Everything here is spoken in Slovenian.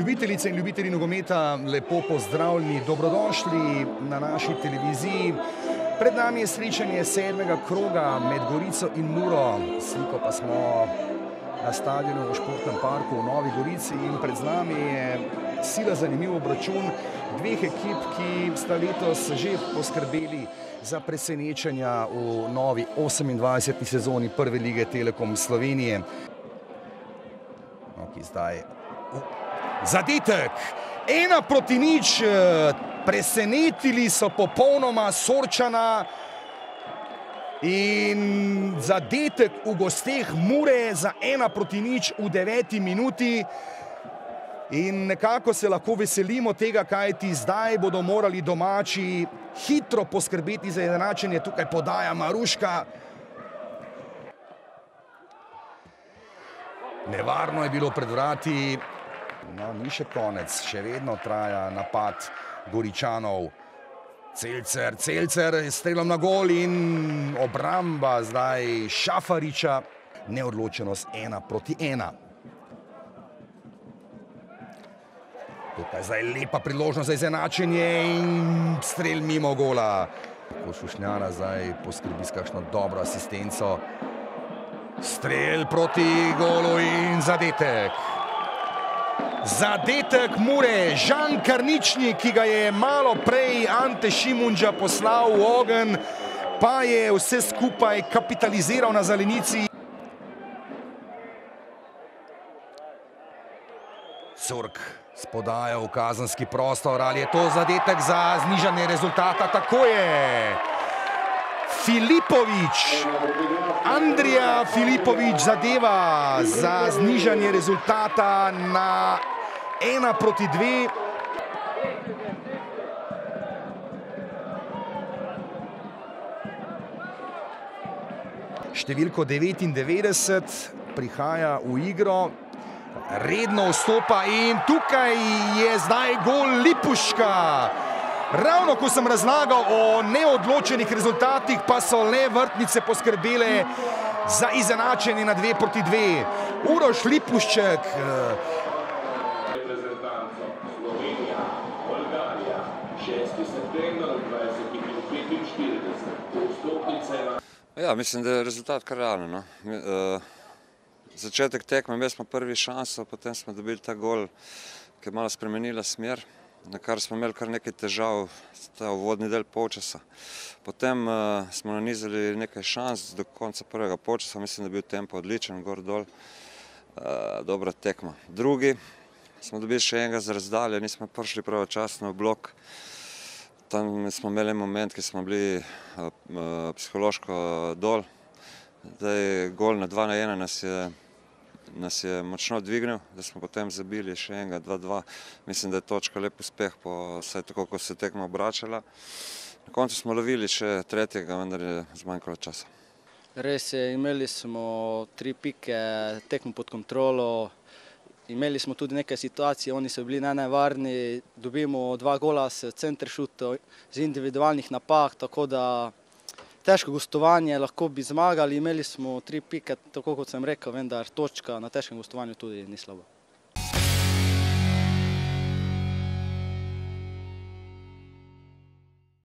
Ljubitelice in ljubitelji nogometa, lepo pozdravljeni, dobrodošli na naši televiziji. Pred nami je srečanje 7. kroga med Gorico in Muro. Sliko pa smo na stadionu v Športnem parku v Novi Gorici in pred nami je sila zanimiv obračun dveh ekip, ki sta letos že poskrbeli za presenečenja v novi 28. sezoni Prve lige Telekom Slovenije. Ki zdaj zadetek, 1:0, presenetili so popolnoma Sorčana in zadetek v gosteh Mure za 1:0 v 9. minuti. In nekako se lahko veselimo tega, kajti zdaj bodo morali domači hitro poskrbeti za izenačenje. Tukaj podaja Maruška. Nevarno je bilo pred vrati. No, ni še konec, še vedno traja napad Goričanov. Celcer s strelom na gol in obramba zdaj Šafariča. Neodločenost 1:1. Tukaj zdaj lepa priložnost za izenačenje in strel mimo gola. Šušnjara zdaj poskrbi s kakšno dobro asistenco. Strel proti golu in zadetek. Zadetek Mure, Žan Karničnik, ki ga je malo prej Ante Šimunža poslal v ogenj, pa je vse skupaj kapitaliziral na zelenici. Curk spodaja v kazenski prostor, ali je to zadetek za znižanje rezultata? Tako je. Filipovič, Andrija Filipovič zadeva za znižanje rezultata na 1:2. Številko 99 prihaja v igro, redno vstopa in tukaj je zdaj gol Lipuška. Ravno ko sem razlagal o neodločenih rezultatih, pa so le vrtnice poskrbele za izenačenje na 2:2. Uroš Lipušček. Reprezentanco Slovenija, Bolgarija, 6. september 20:45. Vstopnice na... Ja, mislim, da je rezultat kar realen, no. Začetek tekme, imeli smo prvi šanso, potem smo dobili ta gol, ki je malo spremenila smer, na kar smo imeli kar nekaj težav, ta uvodni del polčasa. Potem smo nanizali nekaj šans do konca prvega polčasa, mislim, da je bil tempo odličen, gor dol, dobra tekma. Drugi, smo dobili še enega z razdalje, nismo prišli pravočasno v blok. Tam smo imeli moment, ki smo bili psihološko dol. Zdaj, gol na 2:1 nas je močno dvignil, da smo potem zabili še enega 2:2. Mislim, da je točka lep uspeh, vsaj tako, ko se je tekma obračala. Na koncu smo lovili še tretjega, vendar je zmanjkalo časa. Res je, imeli smo 3 pike, tekmo pod kontrolo. Imeli smo tudi nekaj situacij, oni so bili nenevarni. Dobimo 2 gola s center šutov, z individualnih napak, tako da težko gostovanje, lahko bi zmagali, imeli smo 3 pike, tako kot sem rekel, vendar točka na težkem gostovanju tudi ni slabo.